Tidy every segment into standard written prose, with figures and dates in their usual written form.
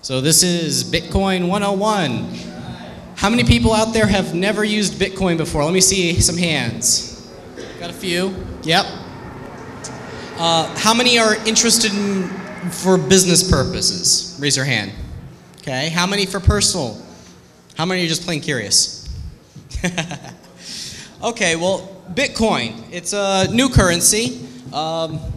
So this is Bitcoin 101. How many people out there have never used Bitcoin before? Let me see some hands. Got a few. Yep. How many are interested in for business purposes? Raise your hand. Okay. How many for personal? How many are just plain curious? Okay, well, Bitcoin, it's a new currency.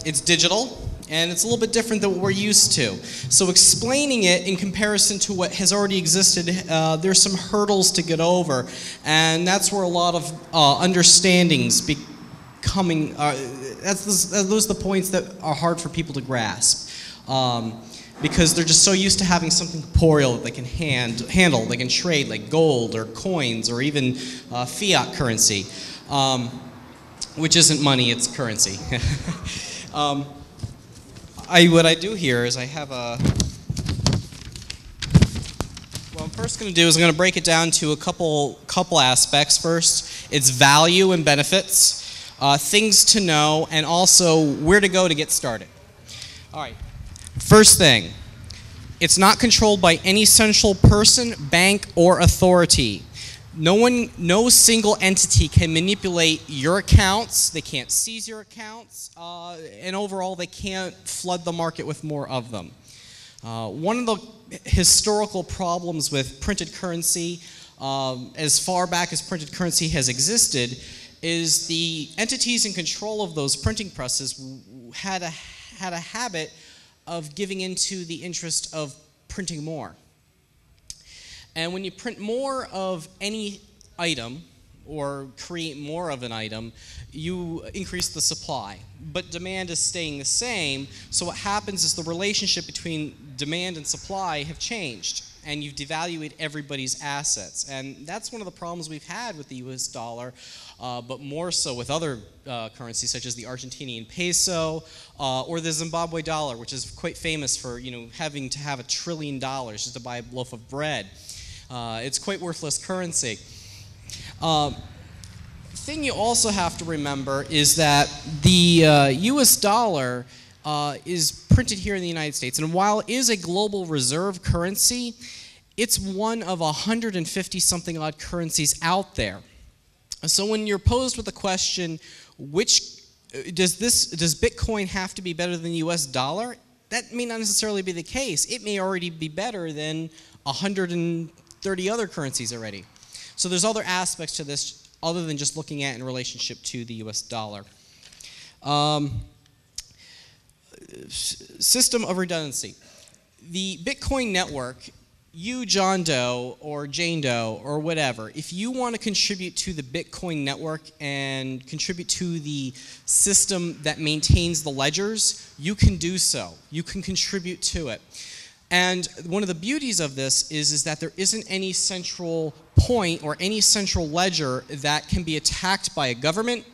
It's digital. And it's a little bit different than what we're used to. So explaining it in comparison to what has already existed, there's some hurdles to get over. And that's where a lot of understandings becoming, those are the points that are hard for people to grasp. Because they're just so used to having something corporeal that they can handle, they can trade like gold or coins or even fiat currency, which isn't money, it's currency. What I do here is I have a, what I'm first going to do is I'm going to break it down to a couple aspects first. It's value and benefits, things to know, and also where to go to get started. All right, first thing, it's not controlled by any central person, bank, or authority. No single entity can manipulate your accounts. They can't seize your accounts, and overall, they can't flood the market with more of them. One of the historical problems with printed currency, as far back as printed currency has existed, is the entities in control of those printing presses had a habit of giving into the interest of printing more. And when you print more of any item or create more of an item, you increase the supply. But demand is staying the same, so what happens is the relationship between demand and supply have changed, and you've devalued everybody's assets. And that's one of the problems we've had with the US dollar, but more so with other currencies such as the Argentinian peso or the Zimbabwe dollar, which is quite famous for having to have $1 trillion just to buy a loaf of bread. It's quite worthless currency. Thing you also have to remember is that the US dollar is printed here in the United States, and while it is a global reserve currency, it's one of 150 something odd currencies out there. So when you're posed with the question, does Bitcoin have to be better than the US dollar? That may not necessarily be the case. It may already be better than 130 other currencies already. So there's other aspects to this other than just looking at it in relationship to the US dollar. System of redundancy. The Bitcoin network, you, John Doe, or Jane Doe, or whatever, if you want to contribute to the Bitcoin network and contribute to the system that maintains the ledgers, you can do so. You can contribute to it. And one of the beauties of this is that there isn't any central point or any central ledger that can be attacked by a government,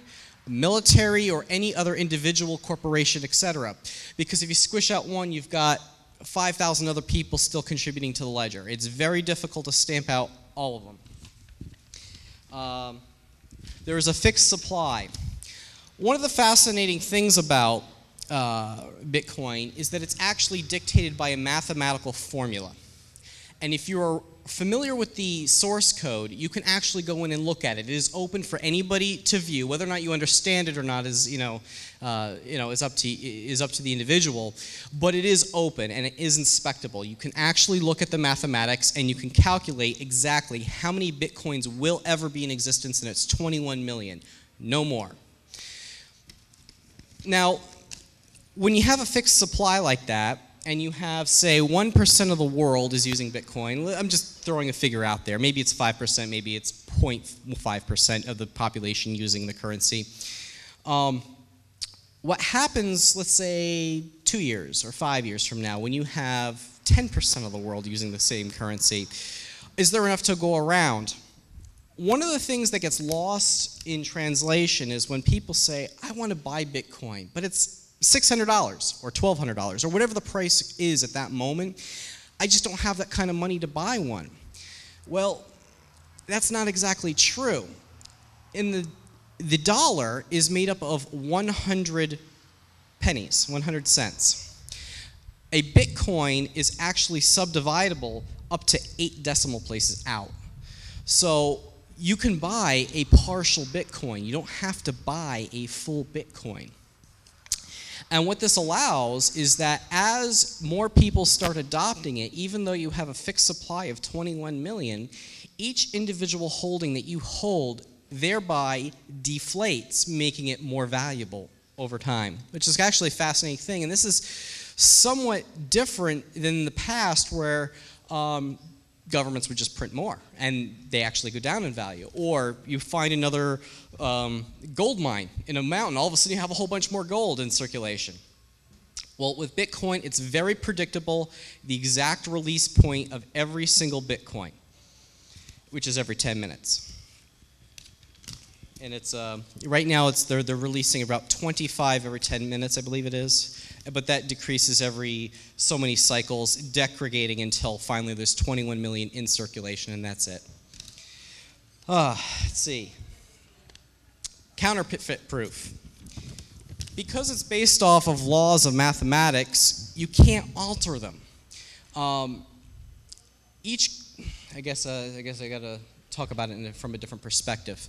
military, or any other individual, corporation, etc. Because if you squish out one, you've got 5,000 other people still contributing to the ledger. It's very difficult to stamp out all of them. There is a fixed supply. One of the fascinating things about Bitcoin is that it's actually dictated by a mathematical formula. And if you're familiar with the source code, you can actually go in and look at it. It is open for anybody to view. Whether or not you understand it or not is, is up to the individual. But it is open and it is inspectable. You can actually look at the mathematics and you can calculate exactly how many Bitcoins will ever be in existence, and it's 21 million, no more. Now, when you have a fixed supply like that, and you have, say, 1% of the world is using Bitcoin, I'm just throwing a figure out there. Maybe it's 5%, maybe it's 0.5% of the population using the currency. What happens, let's say, 2 years or 5 years from now, when you have 10% of the world using the same currency? Is there enough to go around? One of the things that gets lost in translation is when people say, I want to buy Bitcoin, but it's $600 or $1,200 or whatever the price is at that moment. I just don't have that kind of money to buy one. Well, that's not exactly true. The dollar is made up of 100 pennies, 100 cents. a Bitcoin is actually subdividable up to 8 decimal places out. So you can buy a partial Bitcoin. You don't have to buy a full Bitcoin. And what this allows is that as more people start adopting it, even though you have a fixed supply of 21 million, each individual holding that you hold thereby deflates, making it more valuable over time, which is actually a fascinating thing. And this is somewhat different than the past where governments would just print more and they actually go down in value. Or you find another gold mine in a mountain, all of a sudden you have a whole bunch more gold in circulation. Well, with Bitcoin, it's very predictable, the exact release point of every single Bitcoin, which is every 10 minutes. And it's right now they're releasing about 25 every 10 minutes, I believe it is. But that decreases every so many cycles, degrading until finally there's 21 million in circulation, and that's it. Let's see. Counterfeit proof. Because it's based off of laws of mathematics, you can't alter them. I guess I got to talk about it from a different perspective.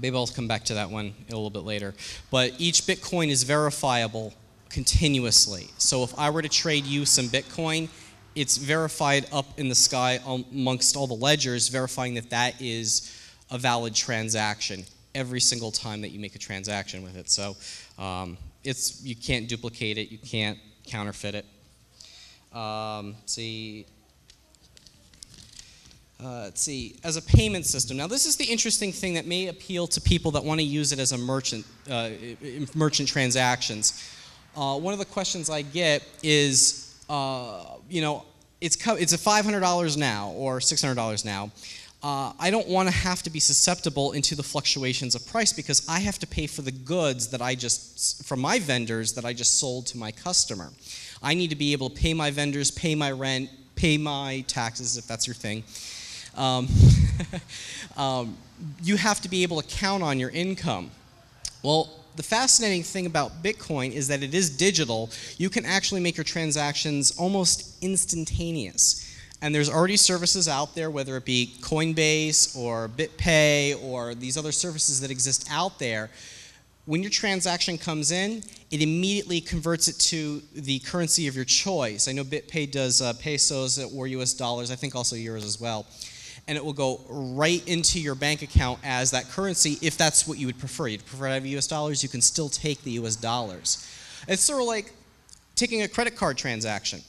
Maybe I'll come back to that one a little bit later. But each Bitcoin is verifiable continuously. So if I were to trade you some Bitcoin, it's verified up in the sky amongst all the ledgers, verifying that that is a valid transaction every single time that you make a transaction with it. So you can't duplicate it, you can't counterfeit it. Let's see, as a payment system. Now this is the interesting thing that may appeal to people that want to use it as a merchant transactions. One of the questions I get is, it's at $500 now or $600 now. I don't want to have to be susceptible into the fluctuations of price because I have to pay for the goods that from my vendors that I just sold to my customer. I need to be able to pay my vendors, pay my rent, pay my taxes if that's your thing. You have to be able to count on your income. Well, the fascinating thing about Bitcoin is that it is digital. You can actually make your transactions almost instantaneous. And there's already services out there, whether it be Coinbase or BitPay or these other services that exist out there. When your transaction comes in, it immediately converts it to the currency of your choice. I know BitPay does pesos or US dollars, I think also euros as well. And it will go right into your bank account as that currency if that's what you would prefer. You'd prefer to have US dollars, you can still take the US dollars. It's sort of like taking a credit card transaction.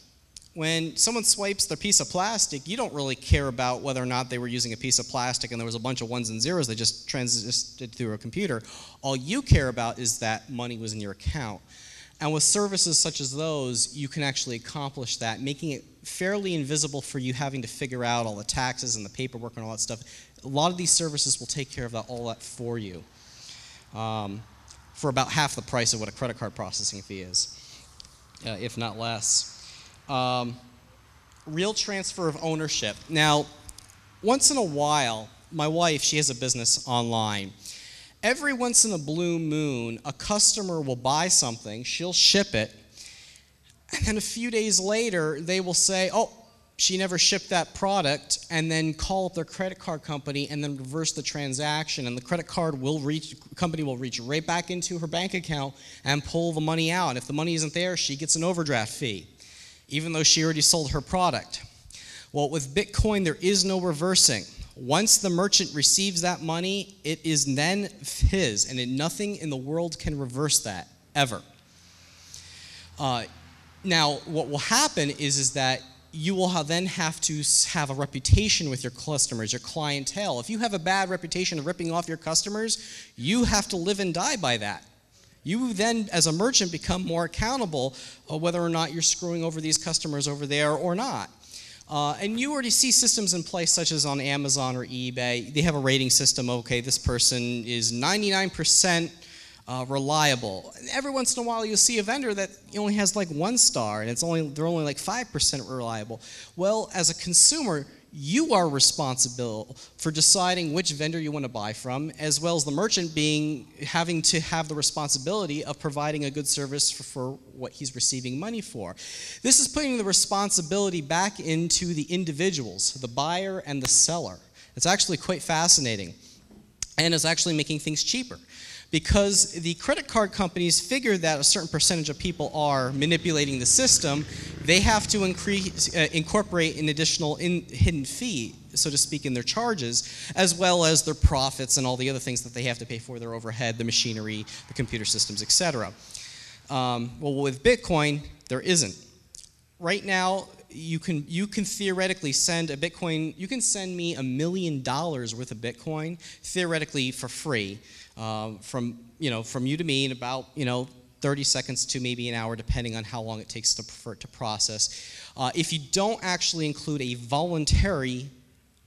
When someone swipes their piece of plastic, you don't really care about whether or not they were using a piece of plastic and there was a bunch of ones and zeros that just transisted through a computer. All you care about is that money was in your account. And with services such as those, you can actually accomplish that, making it fairly invisible for you having to figure out all the taxes and the paperwork and all that stuff. A lot of these services will take care of all that for you for about half the price of what a credit card processing fee is, if not less. Real transfer of ownership. Now, once in a while, my wife, she has a business online. Every once in a blue moon, a customer will buy something, she'll ship it, and then a few days later, they will say, oh, she never shipped that product, and then call up their credit card company and then reverse the transaction, and the credit card company will reach right back into her bank account and pull the money out. And if the money isn't there, she gets an overdraft fee, even though she already sold her product. Well, with Bitcoin, there is no reversing. Once the merchant receives that money, it is then his, and nothing in the world can reverse that, ever. Now, what will happen is that you will then have to have a reputation with your customers, your clientele. If you have a bad reputation of ripping off your customers, you have to live and die by that. You then, as a merchant, become more accountable whether or not you're screwing over these customers over there or not. And you already see systems in place such as on Amazon or eBay. They have a rating system. Okay, this person is 99% reliable. And every once in a while you'll see a vendor that only has like 1 star and they're only like 5% reliable. Well, as a consumer, you are responsible for deciding which vendor you want to buy from, as well as the merchant having to have the responsibility of providing a good service for what he's receiving money for. This is putting the responsibility back into the individuals, the buyer and the seller. It's actually quite fascinating, and it's actually making things cheaper, because the credit card companies figure that a certain percentage of people are manipulating the system. They have to incorporate an additional hidden fee, so to speak, in their charges, as well as their profits and all the other things that they have to pay for, their overhead, the machinery, the computer systems, etc. Well, with Bitcoin, there isn't. Right now, you can theoretically send a Bitcoin. You can send me $1 million worth of Bitcoin theoretically for free, from you to me in about 30 seconds to maybe an hour, depending on how long it takes for it to process. If you don't actually include a voluntary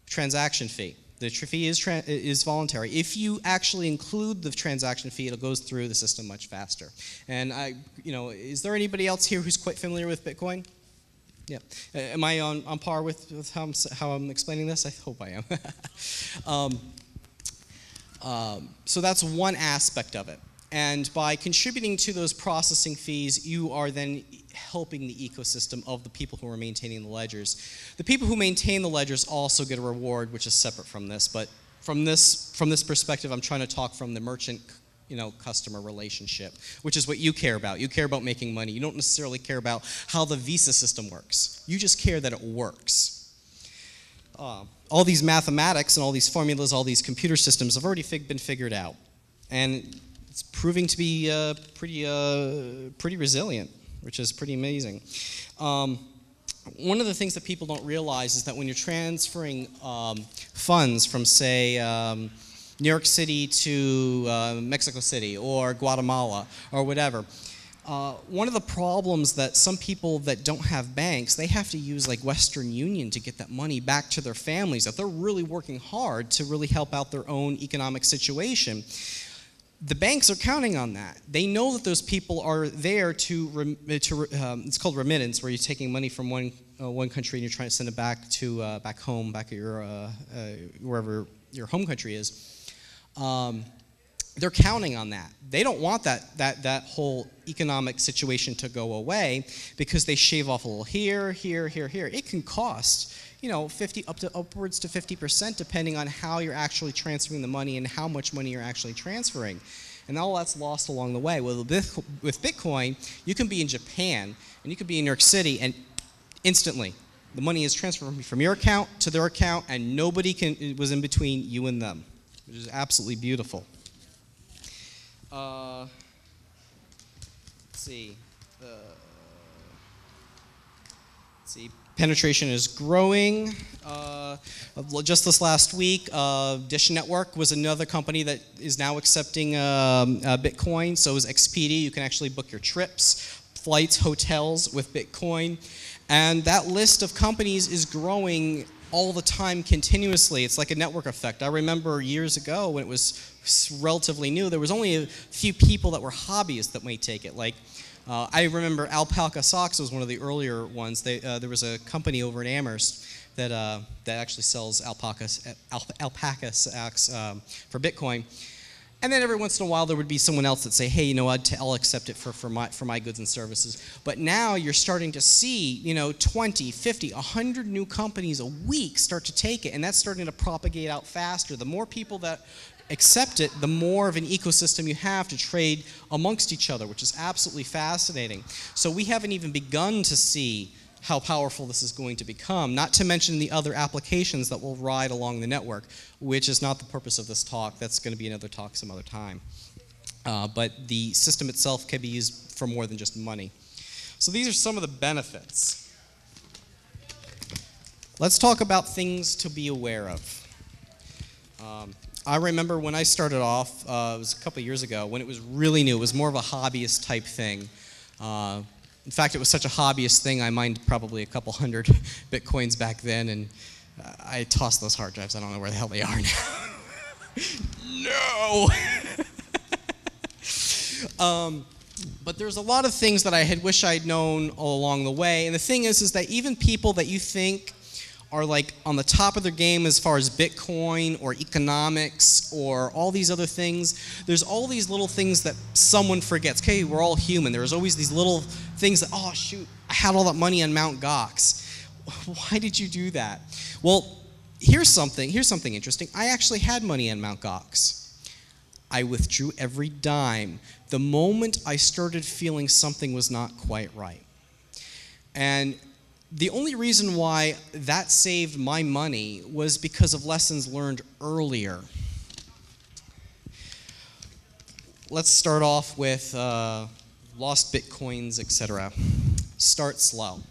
transaction fee. The fee is voluntary. If you actually include the transaction fee, it goes through the system much faster. And is there anybody else here who's quite familiar with Bitcoin? Yeah. Am I on par with how I'm explaining this? I hope I am. So that's one aspect of it. And by contributing to those processing fees, you are then helping the ecosystem of the people who are maintaining the ledgers. The people who maintain the ledgers also get a reward, which is separate from this. But from this perspective, I'm trying to talk from the merchant customer relationship, which is what you care about. You care about making money. You don't necessarily care about how the Visa system works. You just care that it works. All these mathematics and all these formulas, all these computer systems have already been figured out. And it's proving to be pretty resilient, which is pretty amazing. One of the things that people don't realize is that when you're transferring funds from, say, New York City to Mexico City or Guatemala or whatever, one of the problems that some people that don't have banks, they have to use like Western Union to get that money back to their families, that they're really working hard to really help out their own economic situation. The banks are counting on that. They know that those people are there to it's called remittance, where you're taking money from one country and you're trying to send it back to back home, back at your wherever your home country is. They're counting on that. They don't want that whole economic situation to go away, because they shave off a little here. It can cost, 50 upwards to 50%, depending on how you're actually transferring the money and how much money you're actually transferring. And all that's lost along the way. Well, with Bitcoin, you can be in Japan and you can be in New York City, and instantly the money is transferred from your account to their account, and nobody was in between you and them, which is absolutely beautiful. Let's see. Penetration is growing. Just this last week, Dish Network was another company that is now accepting Bitcoin. So is Expedia. You can actually book your trips, flights, hotels with Bitcoin. And that list of companies is growing all the time continuously. It's like a network effect. I remember years ago when it was relatively new, there was only a few people that were hobbyists that might take it. Like, I remember Alpaca Socks was one of the earlier ones. There was a company over in Amherst that actually sells alpaca socks for Bitcoin. And then every once in a while there would be someone else that say, hey, you know what, I'll accept it for my goods and services. But now you're starting to see, 20, 50, 100 new companies a week start to take it, and that's starting to propagate out faster. The more people that accept it, the more of an ecosystem you have to trade amongst each other, which is absolutely fascinating. So we haven't even begun to see how powerful this is going to become, not to mention the other applications that will ride along the network, which is not the purpose of this talk. That's going to be another talk some other time. But the system itself can be used for more than just money. So these are some of the benefits. Let's talk about things to be aware of. I remember when I started off, it was a couple of years ago, when it was really new. It was more of a hobbyist type thing. In fact, it was such a hobbyist thing, I mined probably a couple hundred Bitcoins back then, and I tossed those hard drives. I don't know where the hell they are now. No! But there's a lot of things that I had wished I'd known all along the way. And the thing is that even people that you think are like on the top of their game as far as Bitcoin or economics or all these other things. There's all these little things that someone forgets. Okay, we're all human. There's always these little things that, oh shoot, I had all that money on Mount Gox. Why did you do that? Well, here's something interesting. I actually had money on Mount Gox. I withdrew every dime the moment I started feeling something was not quite right. And the only reason why that saved my money was because of lessons learned earlier. Let's start off with lost Bitcoins, etc. Start slow.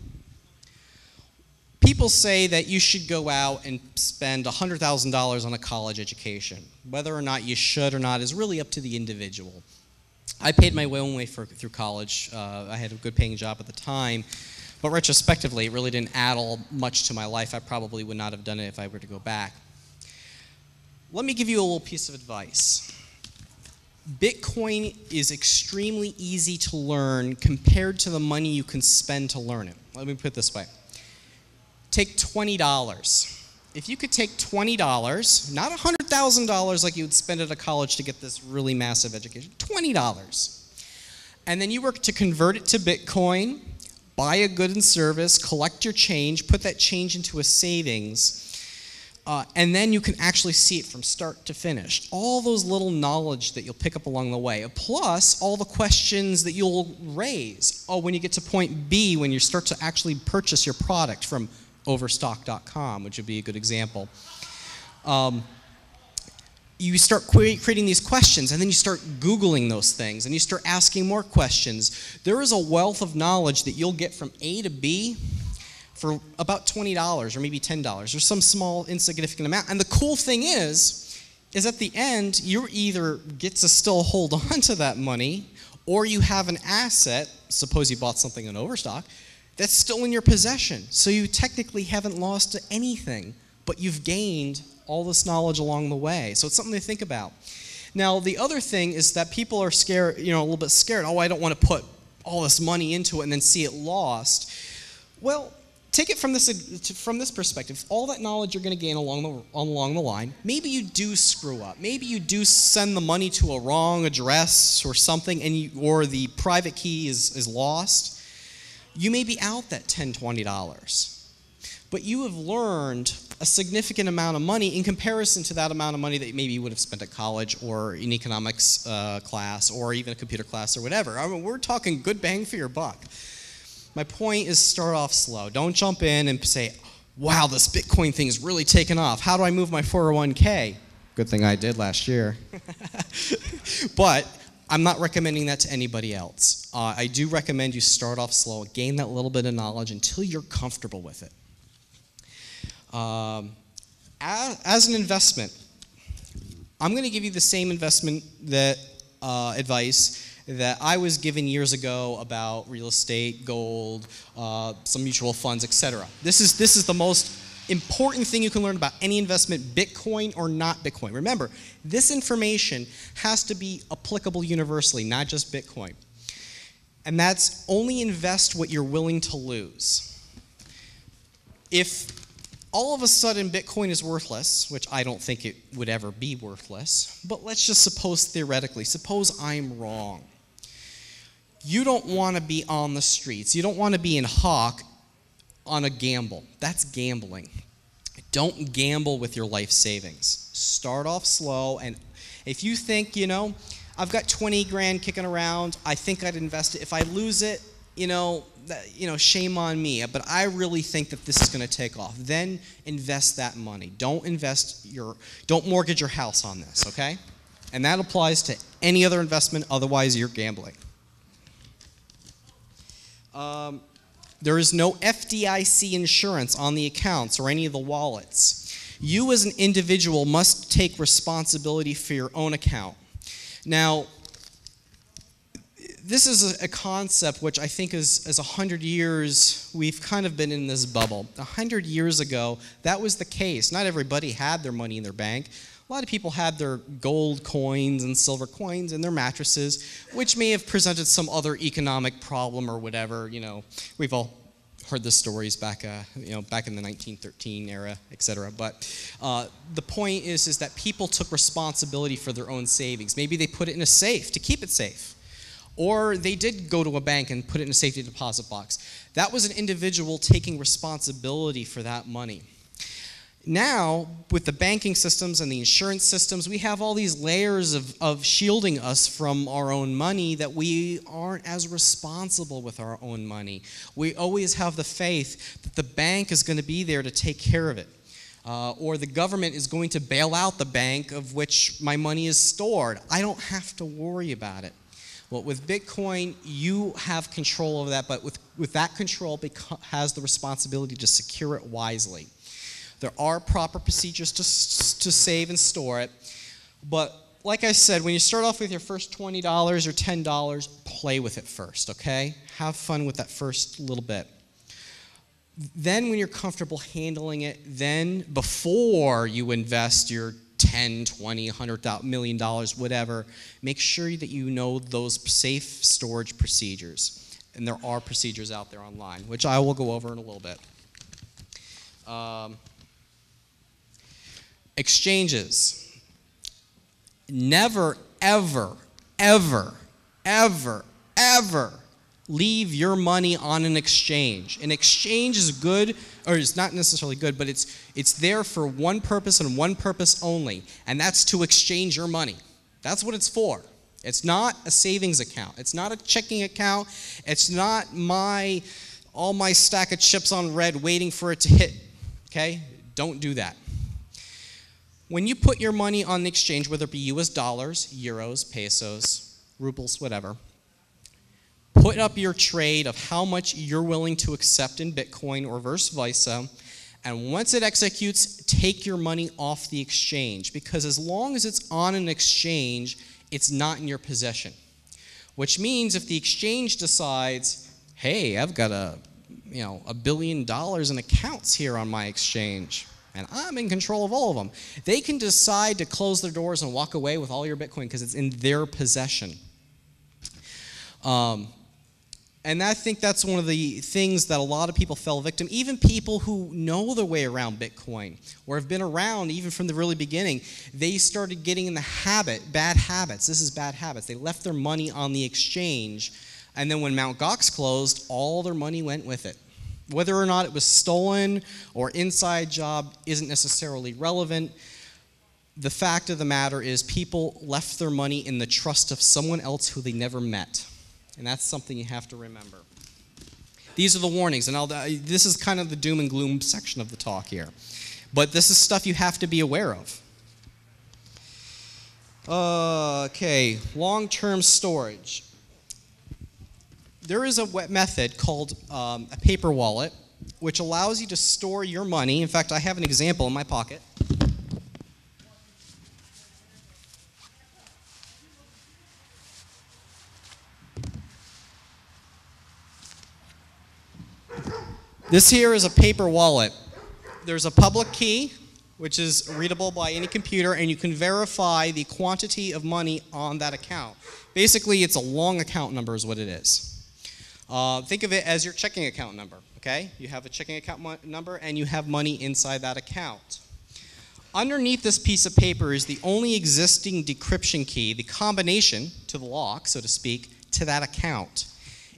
People say that you should go out and spend $100,000 on a college education. Whether or not you should or not is really up to the individual. I paid my own way through college. I had a good paying job at the time. But retrospectively, it really didn't add all much to my life. I probably would not have done it if I were to go back. Let me give you a little piece of advice. Bitcoin is extremely easy to learn compared to the money you can spend to learn it. Let me put it this way. Take $20. If you could take $20, not $100,000 like you would spend at a college to get this really massive education, $20. And then you were to convert it to Bitcoin, buy a good and service, collect your change, put that change into a savings, and then you can actually see it from start to finish. All those little knowledge that you'll pick up along the way, plus all the questions that you'll raise. Oh, when you get to point B, when you start to actually purchase your product from overstock.com, which would be a good example. You start creating these questions, and then you start Googling those things, and you start asking more questions. There is a wealth of knowledge that you'll get from A to B for about $20 or maybe $10 or some small insignificant amount. And the cool thing is at the end, you either get to still hold on to that money, or you have an asset, suppose you bought something on Overstock, that's still in your possession. So you technically haven't lost anything, but you've gained all this knowledge along the way. So it's something to think about. Now, the other thing is that people are scared, a little bit scared. Oh, I don't want to put all this money into it and then see it lost. Well, take it from this perspective. All that knowledge you're going to gain along the line, maybe you do screw up. Maybe you do send the money to a wrong address or something, or the private key is lost. You may be out that $10, $20. But you have learned a significant amount of money in comparison to that amount of money that maybe you would have spent at college or in economics class or even a computer class or whatever. I mean, we're talking good bang for your buck. My point is start off slow. Don't jump in and say, wow, this Bitcoin thing is really taken off. How do I move my 401k? Good thing I did last year. But I'm not recommending that to anybody else. I do recommend you start off slow, gain that little bit of knowledge until you're comfortable with it. As an investment, I'm going to give you the same investment advice that I was given years ago about real estate, gold, some mutual funds, etc. This is the most important thing you can learn about any investment, Bitcoin or not Bitcoin. Remember, this information has to be applicable universally, not just Bitcoin. And that's only invest what you're willing to lose. If all of a sudden Bitcoin is worthless, which I don't think it would ever be worthless, but let's just suppose theoretically, suppose I'm wrong. You don't want to be on the streets. You don't want to be in Hawk on a gamble. That's gambling. Don't gamble with your life savings. Start off slow, and if you think, I've got 20 grand kicking around, I think I'd invest it. If I lose it, shame on me, but I really think that this is going to take off. Then invest that money. Don't mortgage your house on this, okay? And that applies to any other investment, otherwise you're gambling. There is no FDIC insurance on the accounts or any of the wallets. You as an individual must take responsibility for your own account. Now, this is a concept which I think is 100 years, we've kind of been in this bubble. 100 years ago, that was the case. Not everybody had their money in their bank. A lot of people had their gold coins and silver coins in their mattresses, which may have presented some other economic problem or whatever. We've all heard the stories back, back in the 1913 era, etc. But the point is that people took responsibility for their own savings. Maybe they put it in a safe to keep it safe. Or they did go to a bank and put it in a safety deposit box. That was an individual taking responsibility for that money. Now, with the banking systems and the insurance systems, we have all these layers of shielding us from our own money that we aren't as responsible with our own money. We always have the faith that the bank is going to be there to take care of it. Or the government is going to bail out the bank of which my money is stored. I don't have to worry about it. Well, with Bitcoin, you have control over that, but with that control has the responsibility to secure it wisely. There are proper procedures to save and store it, but like I said, when you start off with your first $20 or $10, play with it first, okay? Have fun with that first little bit. Then when you're comfortable handling it, then before you invest your $10, $20, $100 million, whatever, make sure that you know those safe storage procedures. And there are procedures out there online, which I will go over in a little bit. Exchanges. Never, ever, ever, ever, ever leave your money on an exchange. An exchange is good, or it's not necessarily good, but it's there for one purpose and one purpose only, and that's to exchange your money. That's what it's for. It's not a savings account. It's not a checking account. It's not all my stack of chips on red waiting for it to hit. Okay? Don't do that. When you put your money on the exchange, whether it be US dollars, euros, pesos, rubles, whatever, put up your trade of how much you're willing to accept in Bitcoin or vice versa, and once it executes, take your money off the exchange, because as long as it's on an exchange, it's not in your possession. Which means if the exchange decides, hey, I've got $1 billion in accounts here on my exchange, and I'm in control of all of them, they can decide to close their doors and walk away with all your Bitcoin because it's in their possession. And I think that's one of the things that a lot of people fell victim, even people who know their way around Bitcoin or have been around even from the really beginning, they started getting in the habit, bad habits. This is bad habits. They left their money on the exchange, and then when Mt. Gox closed, all their money went with it. Whether or not it was stolen or inside job isn't necessarily relevant. The fact of the matter is people left their money in the trust of someone else who they never met. And that's something you have to remember. These are the warnings, and this is kind of the doom and gloom section of the talk here. But this is stuff you have to be aware of. Okay, long-term storage. There is a method called a paper wallet, which allows you to store your money. In fact, I have an example in my pocket. This here is a paper wallet. There's a public key, which is readable by any computer, and you can verify the quantity of money on that account. Basically, it's a long account number is what it is. Think of it as your checking account number, okay? You have a checking account number, and you have money inside that account. Underneath this piece of paper is the only existing decryption key, the combination to the lock, so to speak, to that account.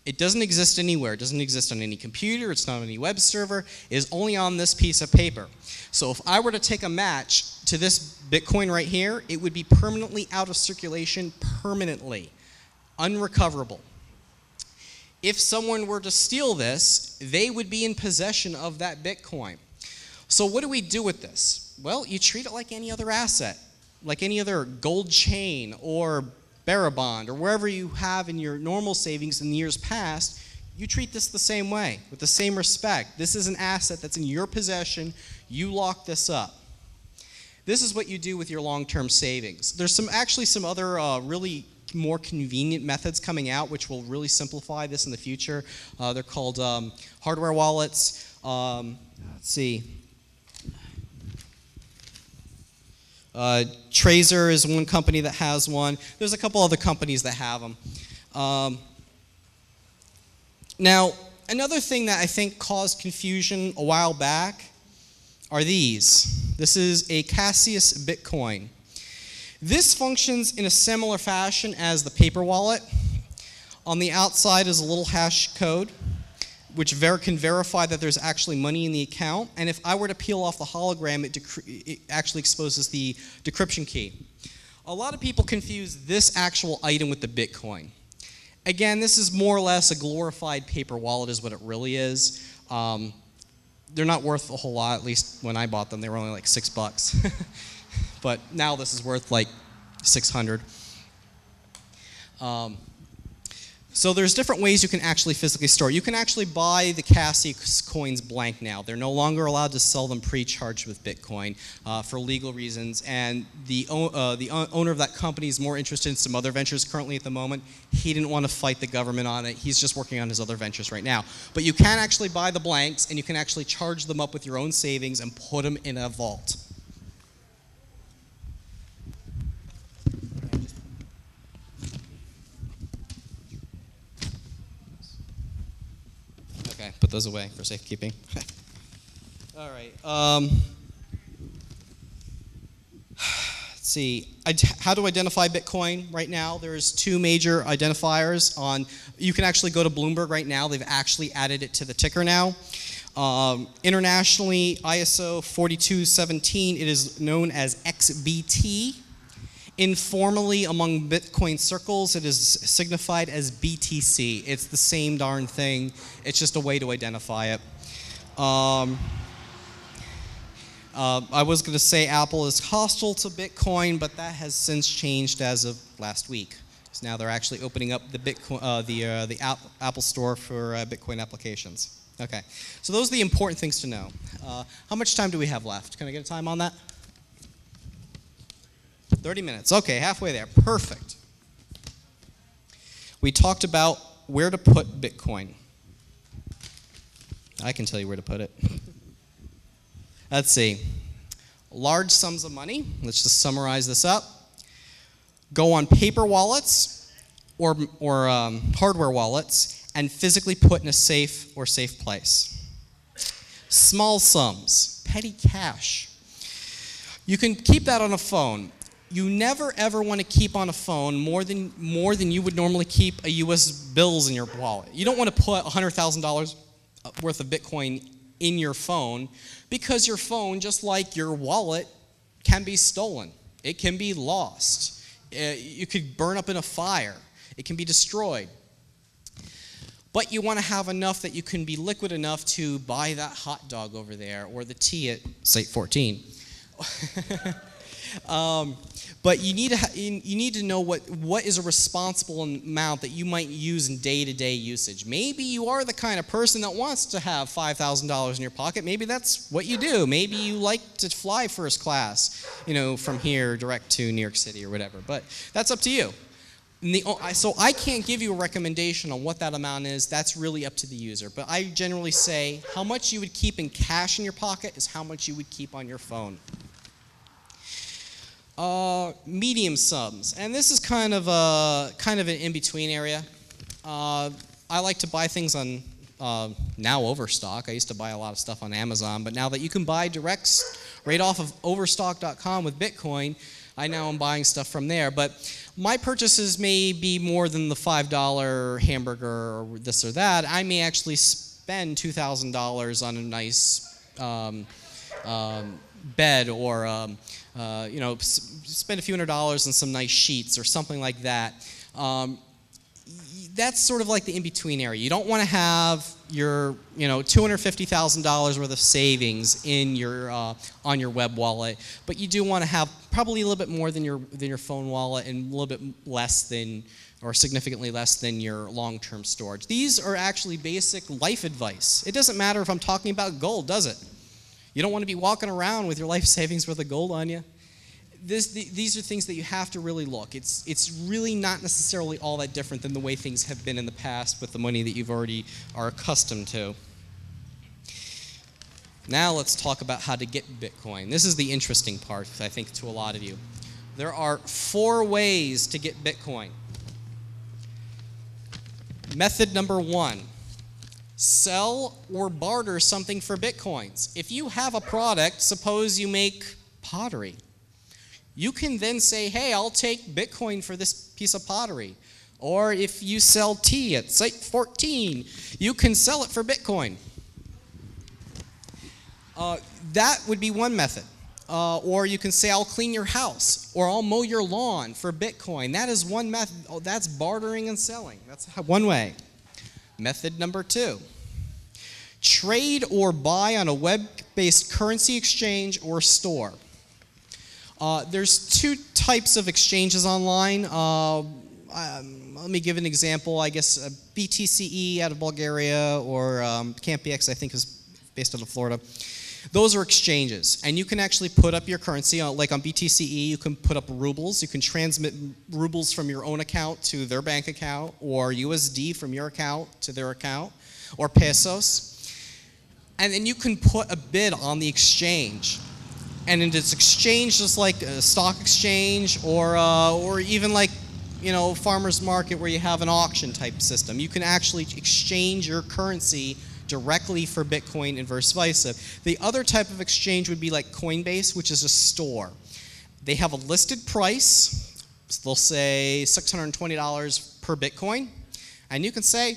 It doesn't exist anywhere. It doesn't exist on any computer. It's not on any web server. It is only on this piece of paper. So if I were to take a match to this Bitcoin right here, it would be permanently out of circulation, permanently, unrecoverable. If someone were to steal this, they would be in possession of that Bitcoin. So what do we do with this? Well, you treat it like any other asset, like any other gold chain or bearer bond, or wherever you have in your normal savings in years past. You treat this the same way, with the same respect. This is an asset that's in your possession. You lock this up. This is what you do with your long-term savings. There's actually some other really more convenient methods coming out which will really simplify this in the future. They're called hardware wallets. Let's see. Tracer is one company that has one. There's a couple other companies that have them. Now, Another thing that I think caused confusion a while back are these. This is a Cassius Bitcoin. This functions in a similar fashion as the paper wallet. On the outside is a little hash code, which can verify that there's actually money in the account. And if I were to peel off the hologram, it actually exposes the decryption key. A lot of people confuse this actual item with the Bitcoin. Again, this is more or less a glorified paper wallet is what it really is. They're not worth a whole lot, at least when I bought them. They were only like $6. But now this is worth like 600. So there's different ways you can actually physically store. You can actually buy the Cassius coins blank now. They're no longer allowed to sell them pre-charged with Bitcoin for legal reasons. And the owner of that company is more interested in some other ventures currently at the moment. He didn't want to fight the government on it. He's just working on his other ventures right now. But you can actually buy the blanks, and you can actually charge them up with your own savings and put them in a vault. Okay, put those away for safekeeping. All right. Let's see. How to identify Bitcoin right now? There's two major identifiers. You can actually go to Bloomberg right now. They've actually added it to the ticker now. Internationally, ISO 4217, it is known as XBT. Informally, among Bitcoin circles, it is signified as BTC. It's the same darn thing. It's just a way to identify it. I was going to say Apple is hostile to Bitcoin, but that has since changed as of last week. So now they're actually opening up the Bitcoin, the Apple Store for Bitcoin applications. Okay, so those are the important things to know. How much time do we have left? Can I get a time on that? 30 minutes. Okay, halfway there. Perfect. We talked about where to put Bitcoin. I can tell you where to put it. Let's see. Large sums of money. Let's just summarize this up. Go on paper wallets or hardware wallets and physically put in a safe or safe place. Small sums, petty cash. You can keep that on a phone. You never ever want to keep on a phone more than you would normally keep a U.S. bills in your wallet. You don't want to put $100,000 worth of Bitcoin in your phone because your phone, just like your wallet, can be stolen. It can be lost. You could burn up in a fire. It can be destroyed. But you want to have enough that you can be liquid enough to buy that hot dog over there or the tea at Site 14. But you need to know what is a responsible amount that you might use in day-to-day usage. Maybe you are the kind of person that wants to have $5,000 in your pocket. Maybe that's what you do. Maybe you like to fly first class, from here direct to New York City or whatever. But that's up to you. So I can't give you a recommendation on what that amount is. That's really up to the user. But I generally say how much you would keep in cash in your pocket is how much you would keep on your phone. Medium sums, and this is kind of an in-between area. I like to buy things on now Overstock. I used to buy a lot of stuff on Amazon, but now that you can buy directs right off of Overstock.com with Bitcoin, I now am buying stuff from there. But my purchases may be more than the $5 hamburger or this or that. I may actually spend $2,000 on a nice bed or spend a few $100s on some nice sheets or something like that. That's sort of like the in-between area. You don't want to have your $250,000 worth of savings in your on your web wallet, but you do want to have probably a little bit more than your phone wallet and a little bit less than or significantly less than your long-term storage. These are actually basic life advice. It doesn't matter if I'm talking about gold, does it? You don't want to be walking around with your life savings worth of gold on you. These are things that you have to really look. It's really not necessarily all that different than the way things have been in the past with the money that you've already are accustomed to. Now let's talk about how to get Bitcoin. This is the interesting part, I think, to a lot of you. There are 4 ways to get Bitcoin. Method number 1, Sell or barter something for Bitcoins. If you have a product, suppose you make pottery, you can then say, hey, I'll take Bitcoin for this piece of pottery. Or if you sell tea at Site 14, you can sell it for Bitcoin. That would be one method. Or you can say, I'll clean your house, or I'll mow your lawn for Bitcoin. That is one method. Oh, that's bartering and selling. That's one way. Method number 2. Trade or buy on a web-based currency exchange or store. There's 2 types of exchanges online. Let me give an example. I guess BTCE out of Bulgaria, or CampBX, I think, is based out of Florida. Those are exchanges, and you can actually put up your currency. Like on BTCE, you can put up rubles. You can transmit rubles from your own account to their bank account, or USD from your account to their account, or pesos. And then you can put a bid on the exchange. And it's exchanged just like a stock exchange, or even like, farmer's market where you have an auction type system. You can actually exchange your currency directly for Bitcoin and vice versa. The other type of exchange would be like Coinbase, which is a store. They have a listed price. So they'll say $620 per Bitcoin. And you can say,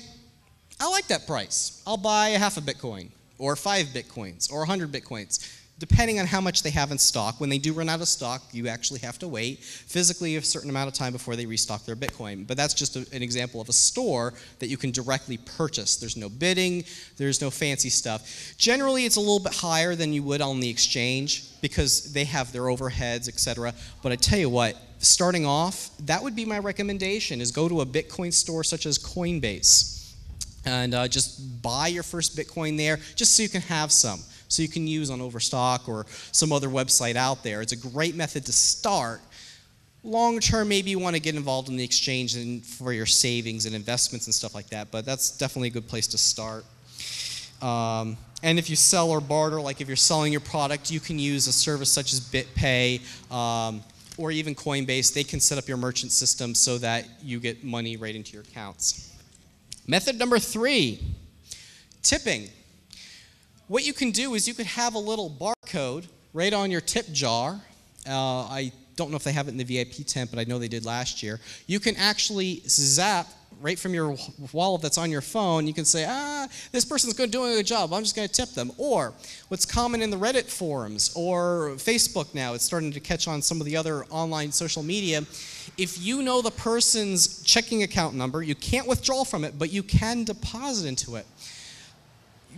I like that price. I'll buy a half a Bitcoin, or 5 Bitcoins, or 100 Bitcoins. Depending on how much they have in stock. When they do run out of stock, you actually have to wait physically a certain amount of time before they restock their Bitcoin. But that's just an example of a store that you can directly purchase. There's no bidding, there's no fancy stuff. Generally, it's a little bit higher than you would on the exchange because they have their overheads, etc. But I tell you what, starting off, that would be my recommendation, is go to a Bitcoin store such as Coinbase and just buy your first Bitcoin there just so you can have some. So you can use on Overstock or some other website out there. It's a great method to start. Long term, maybe you want to get involved in the exchange and for your savings and investments and stuff like that, but that's definitely a good place to start. And if you sell or barter, like if you're selling your product, you can use a service such as BitPay or even Coinbase. They can set up your merchant system so that you get money right into your accounts. Method number 3, tipping. What you can do is you could have a little barcode right on your tip jar. I don't know if they have it in the VIP tent, but I know they did last year. You can actually zap right from your wallet that's on your phone. You can say, this person's doing a good job. I'm just going to tip them. Or what's common in the Reddit forums or Facebook now, it's starting to catch on some of the other online social media. If you know the person's checking account number, you can't withdraw from it, but you can deposit into it.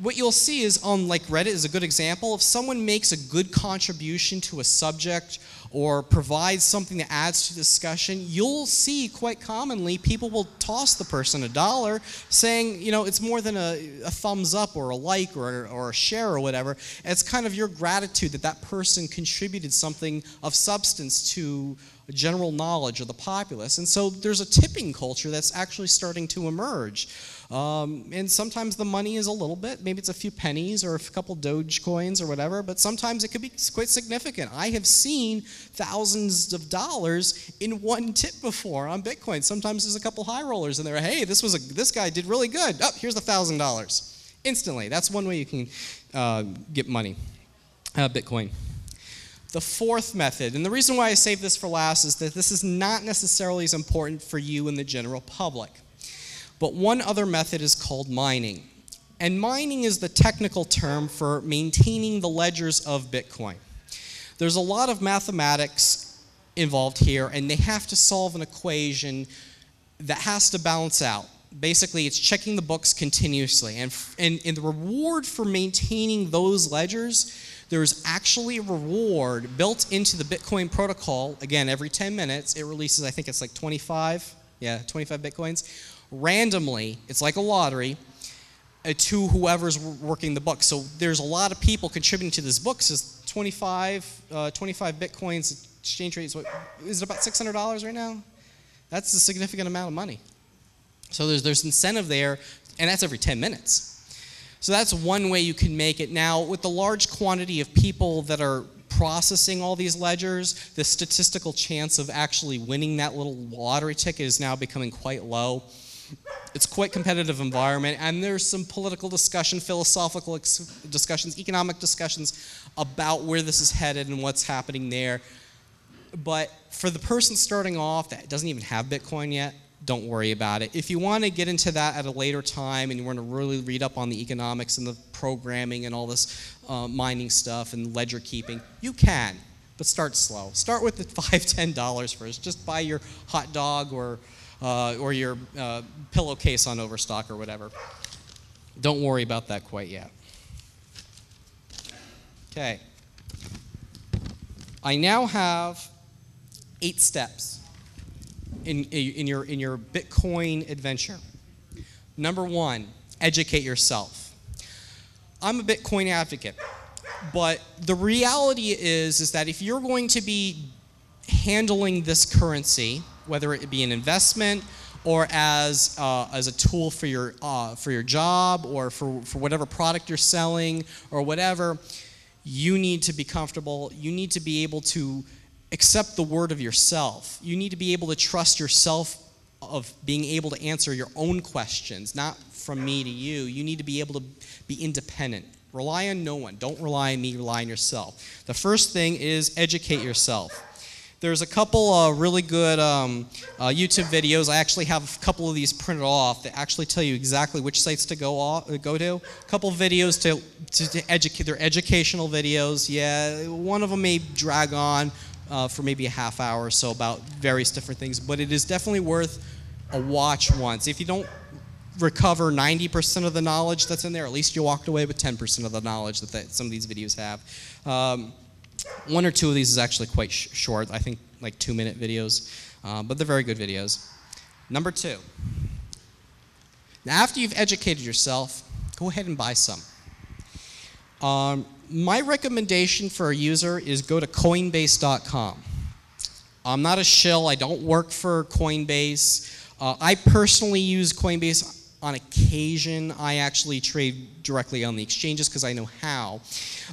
What you'll see is on like Reddit is a good example. If someone makes a good contribution to a subject or provides something that adds to the discussion, you'll see quite commonly people will toss the person $1 saying, it's more than a thumbs up or a like or a share or whatever. It's kind of your gratitude that that person contributed something of substance to general knowledge of the populace. And so there's a tipping culture that's actually starting to emerge. And sometimes the money is a little bit, maybe it's a few pennies or a couple Doge coins or whatever, but sometimes it could be quite significant. I have seen thousands of dollars in one tip before on Bitcoin. Sometimes there's a couple high rollers in there. Hey, this guy did really good. Oh, here's $1,000. Instantly. That's one way you can get money, Bitcoin. The 4th method, and the reason why I saved this for last is that this is not necessarily as important for you and the general public. But one other method is called mining. And mining is the technical term for maintaining the ledgers of Bitcoin. There's a lot of mathematics involved here, and they have to solve an equation that has to balance out. Basically, it's checking the books continuously. And the reward for maintaining those ledgers, there's actually a reward built into the Bitcoin protocol. Again, every 10 minutes, it releases, I think it's like 25 Bitcoins. Randomly, it's like a lottery, to whoever's working the book. So there's a lot of people contributing to this book. Says 25 Bitcoins, exchange rate is it about $600 right now? That's a significant amount of money. So there's incentive there, and that's every 10 minutes. So that's one way you can make it. Now, with the large quantity of people that are processing all these ledgers, the statistical chance of actually winning that little lottery ticket is now becoming quite low. It's quite competitive environment, and there's some political discussion, philosophical discussions, economic discussions about where this is headed and what's happening there. But for the person starting off that doesn't even have Bitcoin yet, don't worry about it. If you want to get into that at a later time and you want to really read up on the economics and the programming and all this mining stuff and ledger keeping, you can, but start slow. Start with the $5, $10 first. Just buy your hot dog or your pillowcase on Overstock or whatever. Don't worry about that quite yet. Okay. I now have 8 steps in your Bitcoin adventure. Number 1, educate yourself. I'm a Bitcoin advocate, but the reality is that if you're going to be handling this currency, whether it be an investment or as a tool for your job or for whatever product you're selling or whatever, you need to be comfortable. You need to be able to accept the word of yourself. You need to be able to trust yourself of being able to answer your own questions, not from me to you. You need to be able to be independent. Rely on no one. Don't rely on me, rely on yourself. The first thing is educate yourself. There's a couple really good YouTube videos. I actually have a couple of these printed off that actually tell you exactly which sites to go to. A couple videos to educate. They're educational videos. Yeah, one of them may drag on for maybe a half hour or so about various different things, but it is definitely worth a watch once. If you don't recover 90% of the knowledge that's in there, at least you walked away with 10% of the knowledge that some of these videos have. 1 or 2 of these is actually quite short. I think like 2-minute videos, but they're very good videos. Number 2, now after you've educated yourself, go ahead and buy some. My recommendation for a user is go to Coinbase.com. I'm not a shill. I don't work for Coinbase. I personally use Coinbase on occasion. I actually trade directly on the exchanges because I know how.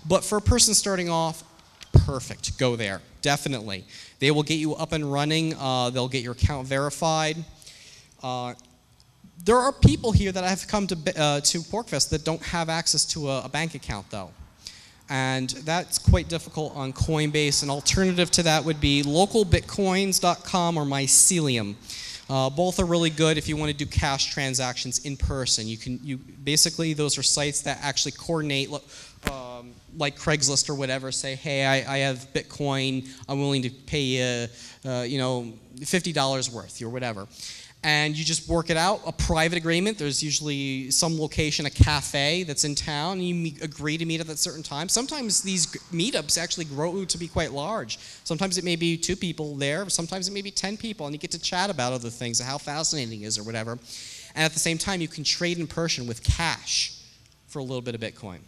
But for a person starting off, perfect. Go there. Definitely. They will get you up and running. They'll get your account verified. There are people here that have come to PorcFest that don't have access to a bank account, though. And that's quite difficult on Coinbase. An alternative to that would be localbitcoins.com or Mycelium. Both are really good if you want to do cash transactions in person. Basically those are sites that actually coordinate, like Craigslist or whatever. Say, hey, I have Bitcoin. I'm willing to pay you, $50 worth or whatever. And you just work it out, a private agreement. There's usually some location, a cafe that's in town, and you agree to meet at that certain time. Sometimes these meetups actually grow to be quite large. Sometimes it may be 2 people there, sometimes it may be 10 people, and you get to chat about other things, how fascinating it is or whatever. And at the same time, you can trade in person with cash for a little bit of Bitcoin.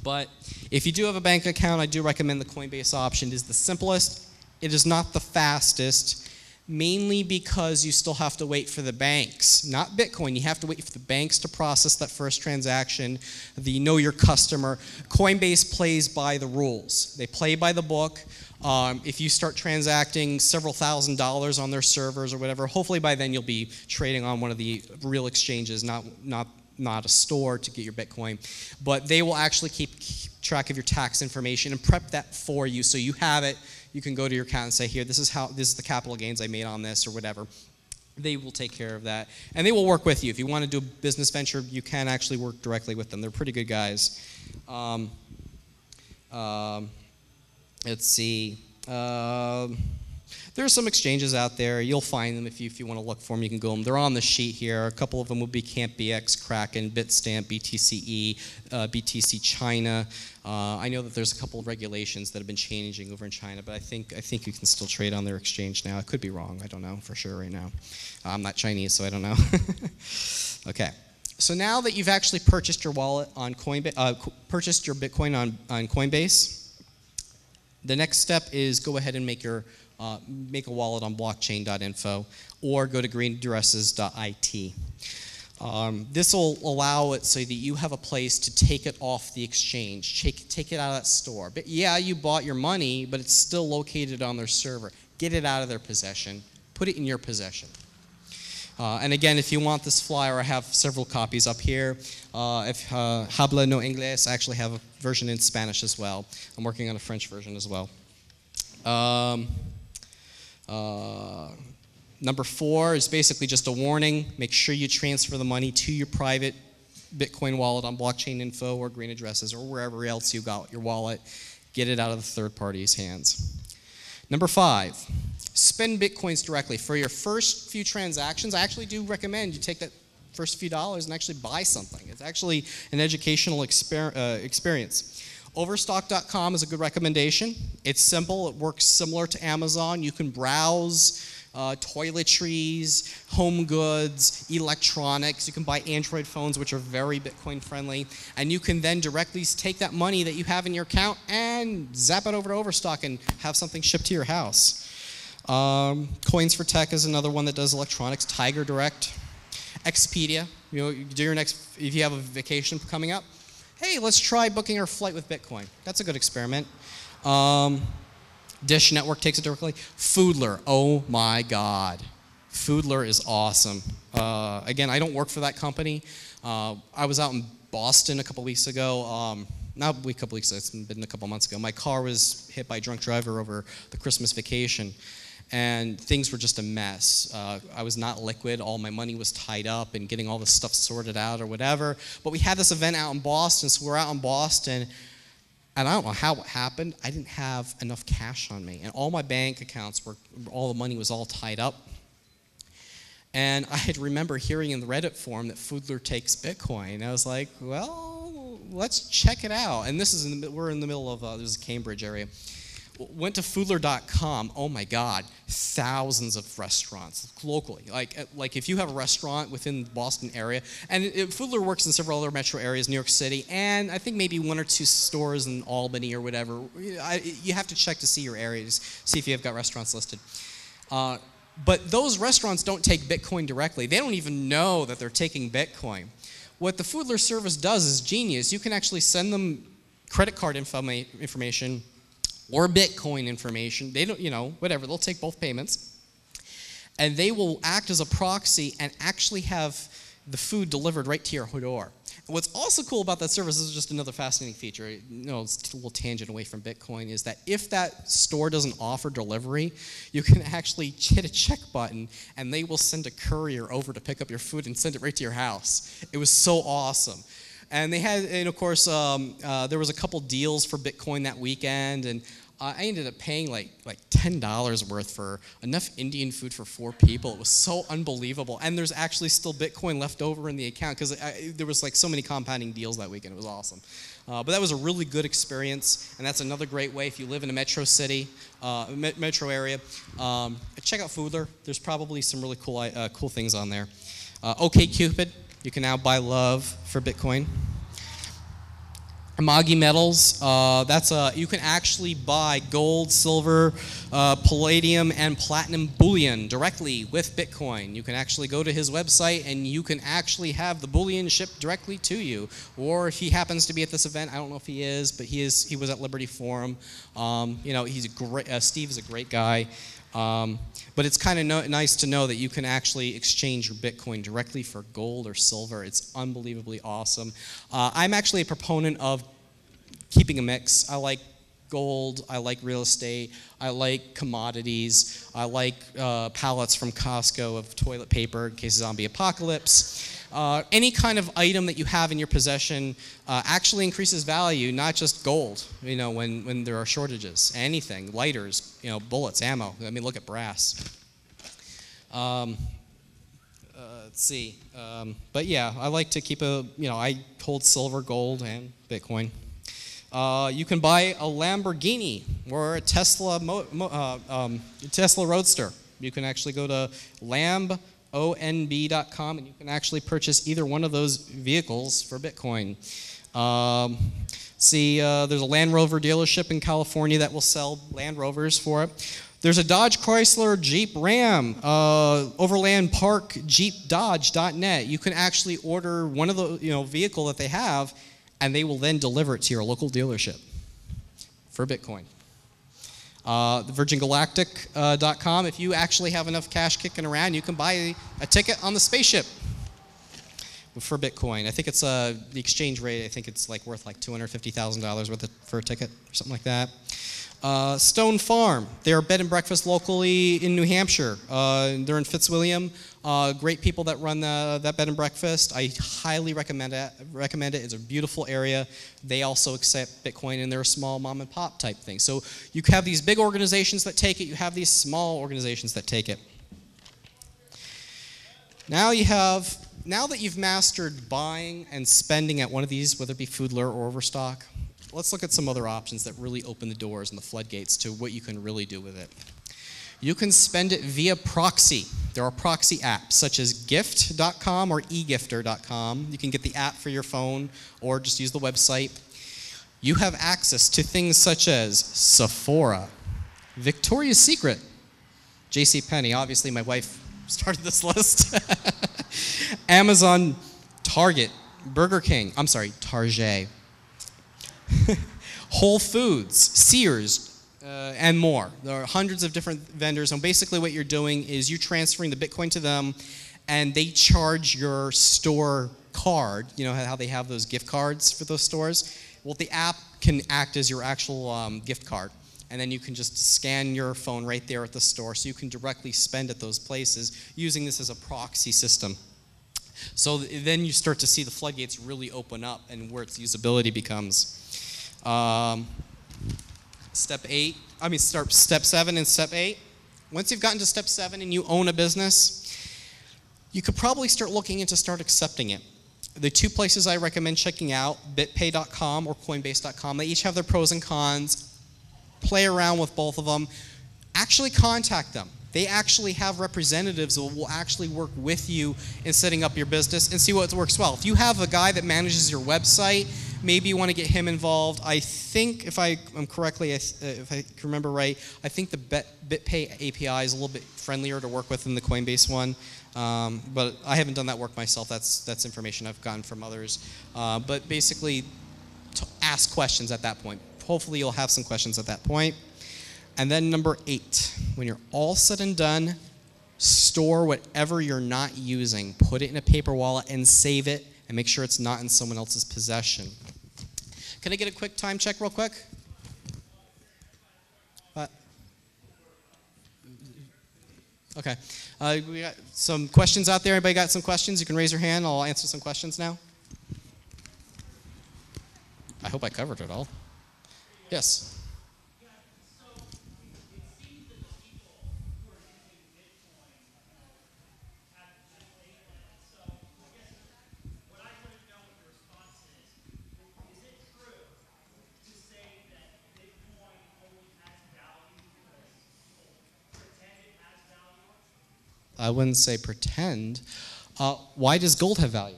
But if you do have a bank account, I do recommend the Coinbase option. It is the simplest. It is not the fastest. Mainly because you still have to wait for the banks, not Bitcoin. You have to wait for the banks to process that first transaction, the know your customer. Coinbase plays by the rules. They play by the book. If you start transacting several $1,000s on their servers or whatever, hopefully by then you'll be trading on one of the real exchanges, not a store to get your Bitcoin. But they will actually keep track of your tax information and prep that for you so you have it. You can go to your account and say, here, this is the capital gains I made on this or whatever. They will take care of that. And they will work with you. If you want to do a business venture, you can actually work directly with them. They're pretty good guys. Let's see. There are some exchanges out there. You'll find them if you want to look for them. You can go them. They're on the sheet here. A couple of them will be CampBX, Kraken, Bitstamp, BTCE, BTC China. I know that there's a couple of regulations that have been changing over in China, but I think you can still trade on their exchange now. I could be wrong. I don't know for sure right now. I'm not Chinese, so I don't know. Okay. So now that you've actually purchased your wallet on Coinbase, purchased your Bitcoin on Coinbase, the next step is go ahead and make a wallet on blockchain.info or go to greendresses.it. This will allow it so that you have a place to take it off the exchange, take it out of that store. But yeah, you bought your money, but it's still located on their server. Get it out of their possession. Put it in your possession. And again, if you want this flyer, I have several copies up here. If habla no inglés, I actually have a version in Spanish as well. I'm working on a French version as well. Number 4 is basically just a warning. Make sure you transfer the money to your private Bitcoin wallet on Blockchain Info or Green Addresses or wherever else you got your wallet. Get it out of the third party's hands. Number 5, spend Bitcoins directly. For your first few transactions, I actually do recommend you take that first few dollars and actually buy something. It's actually an educational experience. Overstock.com is a good recommendation. It's simple. It works similar to Amazon. You can browse toiletries, home goods, electronics. You can buy Android phones, which are very Bitcoin friendly. And you can then directly take that money that you have in your account and zap it over to Overstock and have something shipped to your house. Coins for Tech is another one that does electronics. Tiger Direct. Expedia. You know, you do your next, if you have a vacation coming up, hey, let's try booking our flight with Bitcoin. That's a good experiment. Dish Network takes it directly. Foodler, oh my God. Foodler is awesome. Again, I don't work for that company. I was out in Boston a couple weeks ago. Not a couple weeks ago, it's been a couple months ago. My car was hit by a drunk driver over the Christmas vacation, and things were just a mess. I was not liquid. All my money was tied up and getting all this stuff sorted out or whatever. But we had this event out in Boston, so we're out in Boston, and I don't know how it happened. I didn't have enough cash on me, and all my bank accounts were, all the money was all tied up. And I had remember hearing in the Reddit forum that Foodler takes Bitcoin. I was like, well, let's check it out. And this is we're in the middle of this is Cambridge area. Went to Foodler.com. Oh my God, thousands of restaurants locally. Like if you have a restaurant within the Boston area, and Foodler works in several other metro areas, New York City, and I think maybe 1 or 2 stores in Albany or whatever. You have to check to see your areas, see if you have got restaurants listed. But those restaurants don't take Bitcoin directly. They don't even know that they're taking Bitcoin. What the Foodler service does is genius. You can actually send them credit card information or Bitcoin information. They don't, you know, whatever. They'll take both payments. And they will act as a proxy and actually have the food delivered right to your door. And what's also cool about that service, this is just another fascinating feature, you know, it's a little tangent away from Bitcoin, is that if that store doesn't offer delivery, you can actually hit a check button and they will send a courier over to pick up your food and send it right to your house. It was so awesome. And they had, and of course, there was a couple deals for Bitcoin that weekend, and I ended up paying like $10 worth for enough Indian food for 4 people. It was so unbelievable. And there's actually still Bitcoin left over in the account because there was like so many compounding deals that weekend. It was awesome. But that was a really good experience, and that's another great way if you live in a metro city, metro area. Check out Foodler. There's probably some really cool things on there. OkCupid. You can now buy love for Bitcoin. Amagi Metals, you can actually buy gold, silver, palladium, and platinum bullion directly with Bitcoin. You can actually go to his website and you can actually have the bullion shipped directly to you. Or if he happens to be at this event, I don't know if he is, but he was at Liberty Forum. You know, he's a great, Steve is a great guy. But it's kind of nice to know that you can actually exchange your Bitcoin directly for gold or silver. It's unbelievably awesome. I'm actually a proponent of keeping a mix. I like gold, I like real estate, I like commodities, I like pallets from Costco of toilet paper in case of zombie apocalypse. Any kind of item that you have in your possession actually increases value, not just gold, you know, when there are shortages. Anything, lighters, you know, bullets, ammo. I mean, look at brass. Let's see. But yeah, I like to keep I hold silver, gold, and Bitcoin. You can buy a Lamborghini or a Tesla Tesla Roadster. You can actually go to onb.com and you can actually purchase either one of those vehicles for Bitcoin. There's a Land Rover dealership in California that will sell Land Rovers for it. There's a Dodge Chrysler Jeep Ram, Overland Park Jeep Dodge.net. You can actually order one of the vehicle that they have, and they will then deliver it to your local dealership for Bitcoin. VirginGalactic.com. If you actually have enough cash kicking around, you can buy a ticket on the spaceship for Bitcoin. I think it's the exchange rate. I think it's like worth like $250,000 for a ticket or something like that. Stone Farm. They're a bed and breakfast locally in New Hampshire. They're in Fitzwilliam. Great people that run that bed and breakfast. I highly recommend it. It's a beautiful area. They also accept Bitcoin, and they're a small mom and pop type thing. So you have these big organizations that take it. You have these small organizations that take it. Now that you've mastered buying and spending at one of these, whether it be Foodler or Overstock, let's look at some other options that really open the doors and the floodgates to what you can really do with it. You can spend it via proxy. There are proxy apps such as gift.com or egifter.com. You can get the app for your phone or just use the website. You have access to things such as Sephora, Victoria's Secret, JCPenney. Obviously, my wife started this list. Amazon, Target, Burger King. I'm sorry, Target. Whole Foods, Sears, and more. There are hundreds of different vendors, and basically what you're doing is you're transferring the Bitcoin to them, and they charge your store card. You know how they have those gift cards for those stores? Well, the app can act as your actual gift card, and then you can just scan your phone right there at the store, so you can directly spend at those places using this as a proxy system. So then you start to see the floodgates really open up and where its usability becomes. Step 7 and step 8. Once you've gotten to step 7 and you own a business, you could probably start looking into start accepting it. The two places I recommend checking out, bitpay.com or coinbase.com, they each have their pros and cons. Play around with both of them. Actually contact them. They actually have representatives that will actually work with you in setting up your business and see what works well. If you have a guy that manages your website, maybe you want to get him involved. I think, if I can remember right, I think the BitPay API is a little bit friendlier to work with than the Coinbase one. But I haven't done that work myself. That's information I've gotten from others. But basically, ask questions at that point. Hopefully you'll have some questions at that point. And then number 8, when you're all said and done, store whatever you're not using. Put it in a paper wallet and save it, and make sure it's not in someone else's possession. Can I get a quick time check real quick? What? Okay. We got some questions out there. Anybody got some questions? You can raise your hand. I'll answer some questions now. I hope I covered it all. Yes. I wouldn't say pretend. Why does gold have value?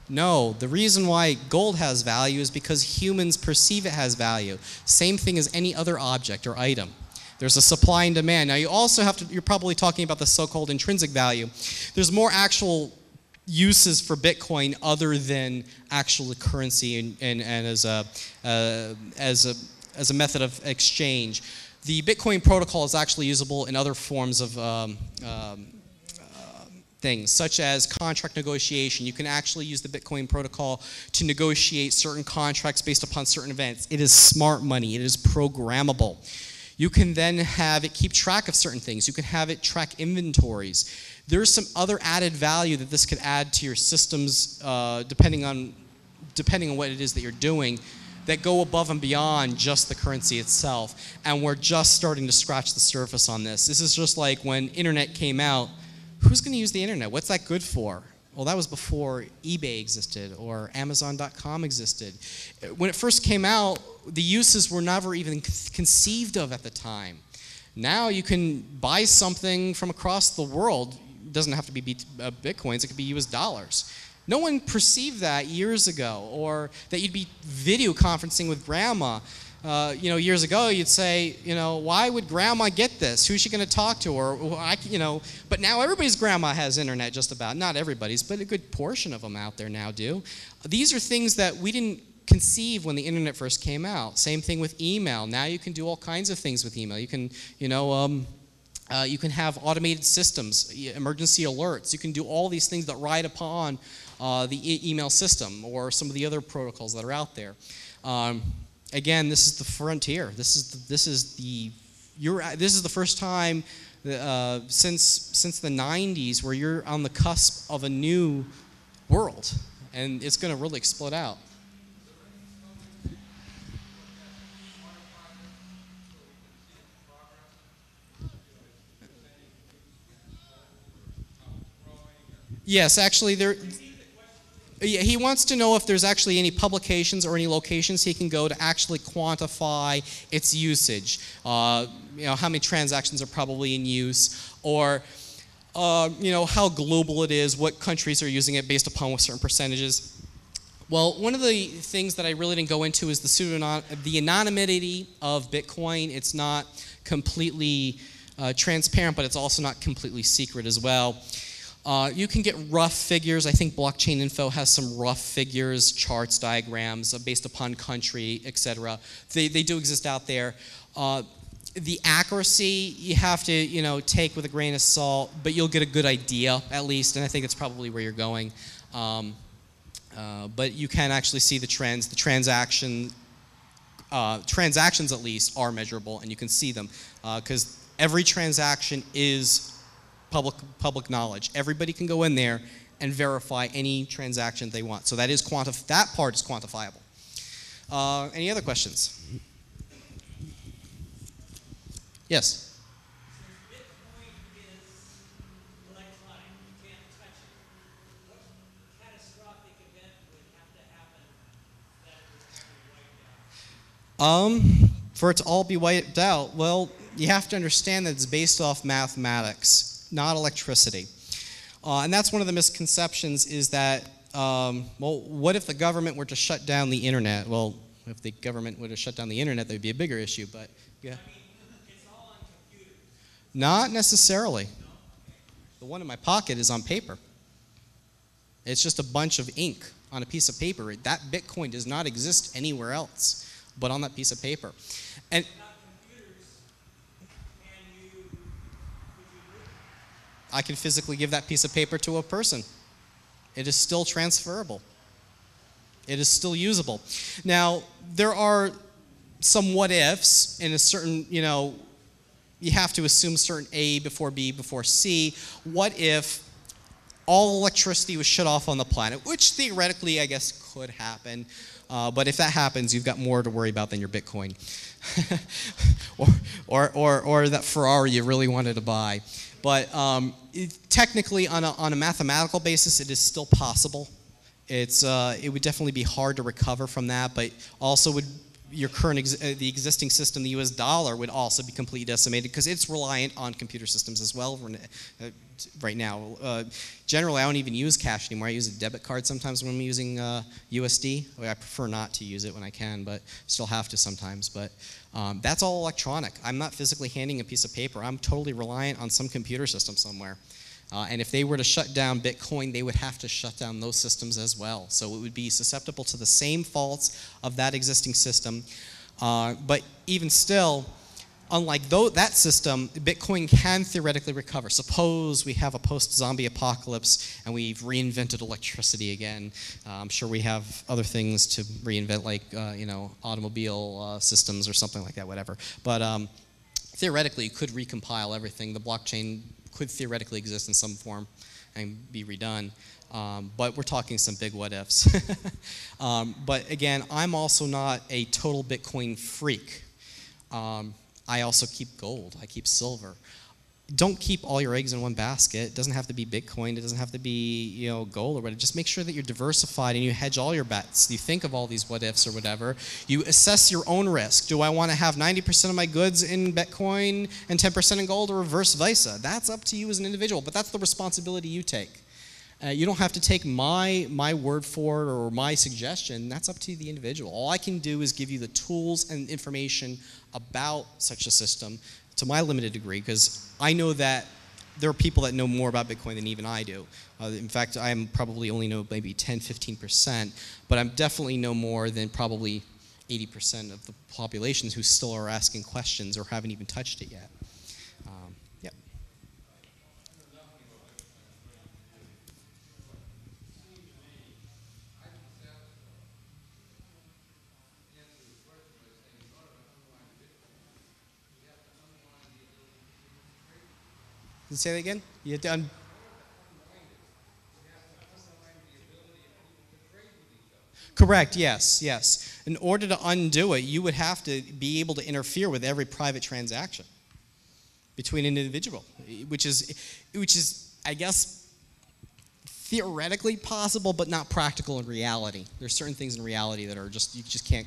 No, the reason why gold has value is because humans perceive it has value. Same thing as any other object or item. There's a supply and demand. Now you also have to, you're probably talking about the so-called intrinsic value. There's more actual uses for Bitcoin other than actual currency and as a method of exchange. The Bitcoin protocol is actually usable in other forms of things, such as contract negotiation. You can actually use the Bitcoin protocol to negotiate certain contracts based upon certain events. It is smart money. It is programmable. You can then have it keep track of certain things. You can have it track inventories. There's some other added value that this could add to your systems depending on what it is that you're doing, that go above and beyond just the currency itself. And we're just starting to scratch the surface on this. This is just like when internet came out. Who's going to use the internet? What's that good for? Well, that was before eBay existed or Amazon.com existed. When it first came out, the uses were never even conceived of at the time. Now you can buy something from across the world. It doesn't have to be Bitcoins. It could be US dollars. No one perceived that years ago, or that you'd be video conferencing with grandma. Years ago, you'd say, why would grandma get this? Who's she going to talk to? But now everybody's grandma has internet just about. Not everybody's, but a good portion of them out there now do. These are things that we didn't conceive when the internet first came out. Same thing with email. Now you can do all kinds of things with email. You can, you can have automated systems, emergency alerts. You can do all these things that ride upon the email system or some of the other protocols that are out there. Again, this is the frontier. This is the first time since the 90s where you're on the cusp of a new world, and it's going to really explode out. Yes, actually, he wants to know if there's actually any publications or any locations he can go to actually quantify its usage. How many transactions are probably in use, or how global it is, what countries are using it based upon certain percentages. Well, one of the things that I really didn't go into is the anonymity of Bitcoin. It's not completely transparent, but it's also not completely secret as well. You can get rough figures. I think Blockchain Info has some rough figures, charts, diagrams based upon country, etc. They do exist out there. The accuracy you have to take with a grain of salt, but you'll get a good idea at least, and I think it's probably where you're going. But you can actually see the trends. The transactions at least are measurable, and you can see them because every transaction is public knowledge. Everybody can go in there and verify any transaction they want. So that is that part is quantifiable. Any other questions? Yes. Bitcoin is electronic. You can't touch it. What catastrophic event would have to happen that it would have to be wiped out? For it to all be wiped out, well, you have to understand that it's based off mathematics, not electricity. And that's one of the misconceptions is that, what if the government were to shut down the internet? Well, if the government were to shut down the internet, that would be a bigger issue, but yeah. I mean, it's all on computers. Not necessarily. No? Okay. The one in my pocket is on paper. It's just a bunch of ink on a piece of paper. That Bitcoin does not exist anywhere else but on that piece of paper. And I can physically give that piece of paper to a person. It is still transferable. It is still usable. Now, there are some what ifs in a certain, you have to assume certain A before B before C. What if all electricity was shut off on the planet, which theoretically, I guess, could happen. But if that happens, you've got more to worry about than your Bitcoin. or that Ferrari you really wanted to buy. But technically, on a mathematical basis, it is still possible. It would definitely be hard to recover from that, but also your current the existing system, the U.S. dollar, would also be completely decimated because it's reliant on computer systems as well right now. Generally, I don't even use cash anymore. I use a debit card sometimes when I'm using USD. I prefer not to use it when I can, but still have to sometimes. But that's all electronic. I'm not physically handing a piece of paper. I'm totally reliant on some computer system somewhere. And if they were to shut down Bitcoin, they would have to shut down those systems as well. So it would be susceptible to the same faults of that existing system. But even still, unlike that system, Bitcoin can theoretically recover. Suppose we have a post-zombie apocalypse and we've reinvented electricity again. I'm sure we have other things to reinvent, like automobile systems or something like that, whatever. But theoretically, you could recompile everything. The blockchain could theoretically exist in some form and be redone. But we're talking some big what ifs. But again, I'm also not a total Bitcoin freak. I also keep gold. I keep silver. Don't keep all your eggs in one basket. It doesn't have to be Bitcoin. It doesn't have to be gold or whatever. Just make sure that you're diversified and you hedge all your bets. You think of all these what ifs or whatever. You assess your own risk. Do I want to have 90% of my goods in Bitcoin and 10% in gold, or reverse versa? That's up to you as an individual, but that's the responsibility you take. You don't have to take my word for it or my suggestion. That's up to the individual. All I can do is give you the tools and information about such a system to my limited degree, because I know that there are people that know more about Bitcoin than even I do. In fact, I am probably only know maybe 10, 15%, but I'm definitely know more than probably 80% of the populations who still are asking questions or haven't even touched it yet. Yep. Say that again? You had to Correct, yes, yes. In order to undo it, you would have to be able to interfere with every private transaction between an individual, which is, I guess, theoretically possible, but not practical in reality. There's certain things in reality that are just, you just can't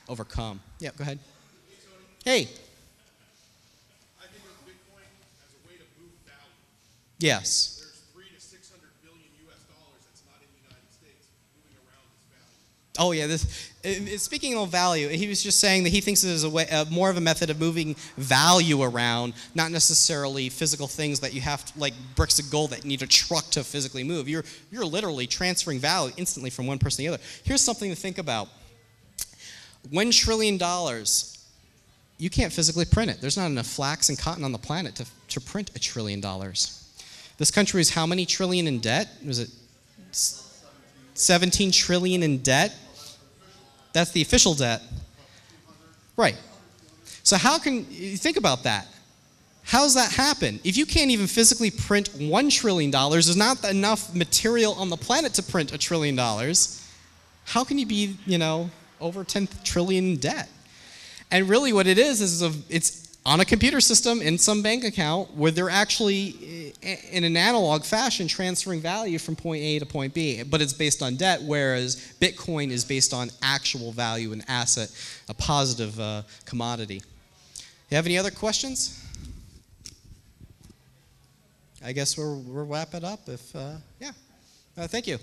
overcome. Yeah, go ahead. Hey. I think of Bitcoin as a way to move value. Yes. There's 300 to 600 billion US dollars that's not in the United States moving around this value. Oh yeah, speaking of value, he was just saying that he thinks it is more of a method of moving value around, not necessarily physical things that you have to, like bricks of gold that you need a truck to physically move. You're literally transferring value instantly from one person to the other. Here's something to think about. $1 trillion, you can't physically print it. There's not enough flax and cotton on the planet to print $1 trillion. This country is how many trillion in debt? Was it 17 trillion in debt? That's the official debt. Right. So how can you think about that? How does that happen? If you can't even physically print $1 trillion, there's not enough material on the planet to print $1 trillion. How can you be, over 10 trillion in debt? And really what it is it's on a computer system in some bank account where they're actually, in an analog fashion, transferring value from point A to point B. But it's based on debt, whereas Bitcoin is based on actual value, an asset, a positive commodity. You have any other questions? I guess we'll wrap it up. Thank you.